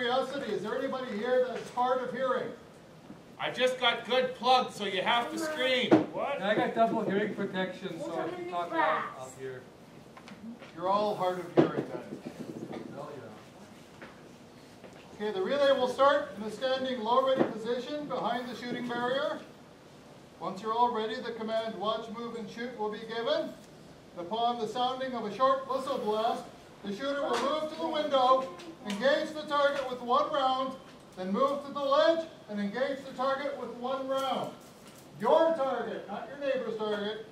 curiosity, is there anybody here that's hard of hearing? I just got good plugs, so you have to scream. What? I got double hearing protection, so I can talk loud up here. You're all hard of hearing then. Oh, yeah. Okay, the relay will start in a standing low ready position behind the shooting barrier. Once you're all ready, the command watch, move, and shoot will be given. Upon the sounding of a short whistle blast, the shooter will move to the window, engage the target with 1 round, then move to the ledge and engage the target with 1 round. Your target, not your neighbor's target.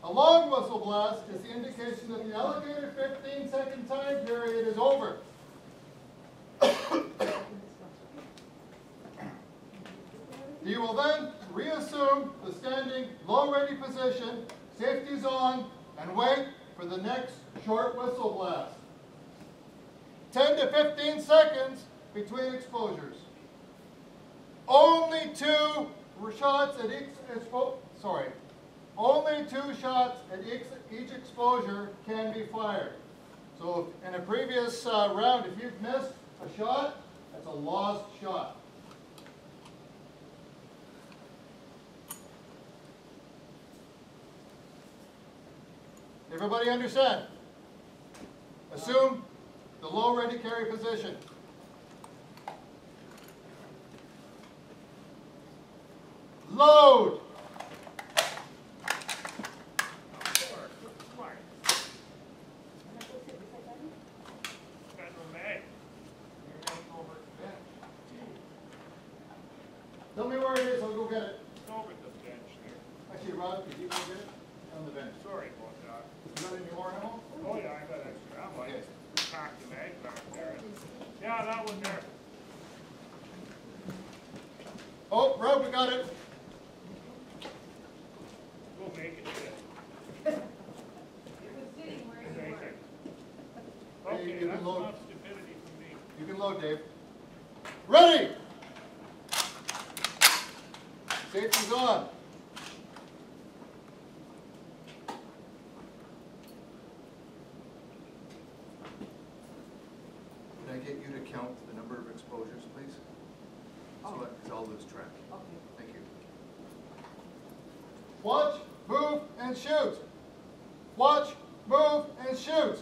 A long whistle blast is the indication that the allocated 15-second time period is over. You will then reassume the standing low ready position, safety's on, and wait for the next short whistle blast. 10 to 15 seconds between exposures. Only 2 shots at each exposure can be fired. So in a previous round, if you've missed a shot, that's a lost shot. Everybody understand? Assume the low ready carry position. Load! Tell me where it is, I'll go get it. It's over at the bench there. Actually, Rod, could you go get it? On the bench. Sorry about that. You got any more ammo? Oh yeah, I got extra ammo. I Okay. just packed the mag back there. Yeah, that one there. Oh, Rod, we got it. We'll make it fit. It was sitting where you Make were. it. Hey, Okay, you can that's load. enough stupidity for me. You can load, Dave. Ready! Safety's on. Can I get you to count the number of exposures, please? So that I'll lose track. Okay. Thank you. Watch, move, and shoot. Watch, move, and shoot.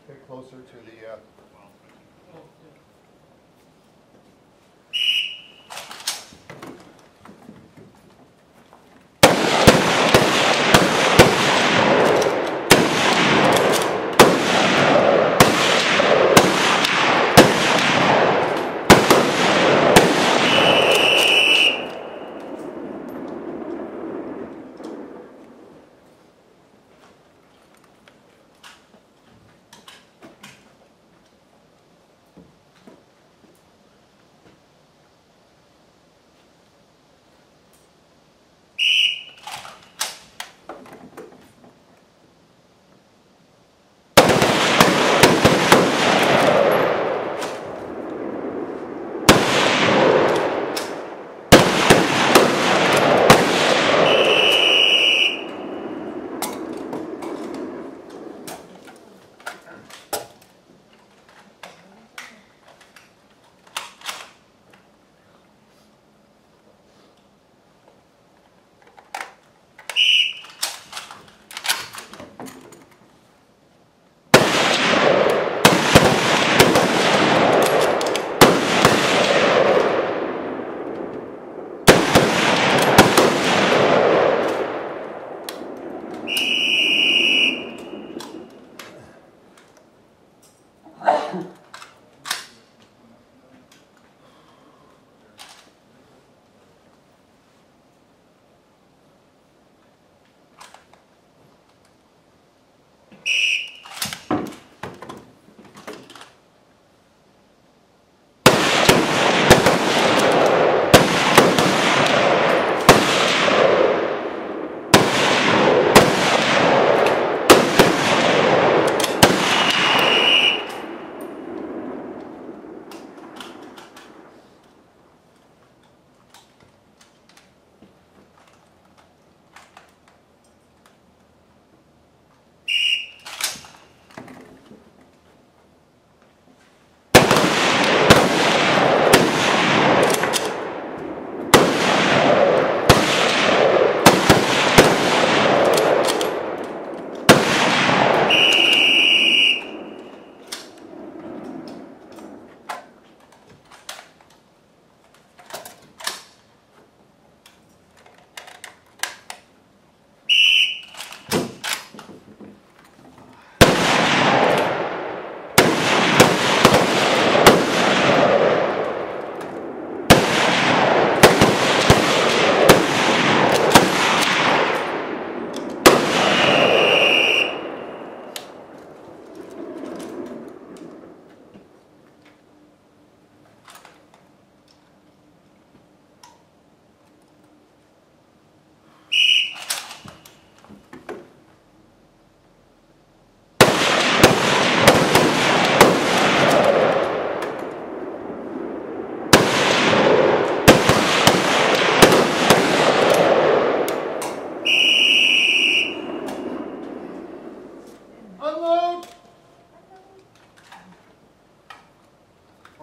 Get closer to the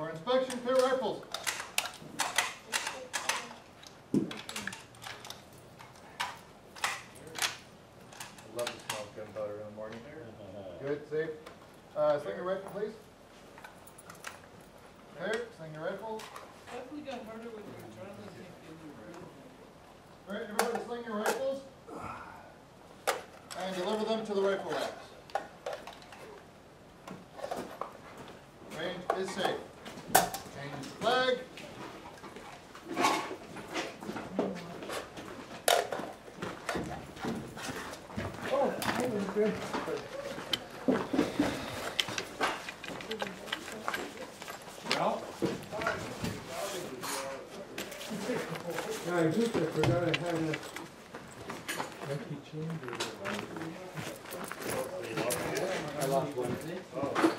For inspection, pair rifles. I love the smell of gunpowder in the morning. Good, safe. Sling your rifle, please. There, sling your rifle. Definitely got harder with your adrenaline kick in your Alright, everybody sling your rifles. And deliver them to the rifle racks. Range is safe. Change the flag. Oh, that was good. Well, I just forgot I had a empty chamber. I lost one.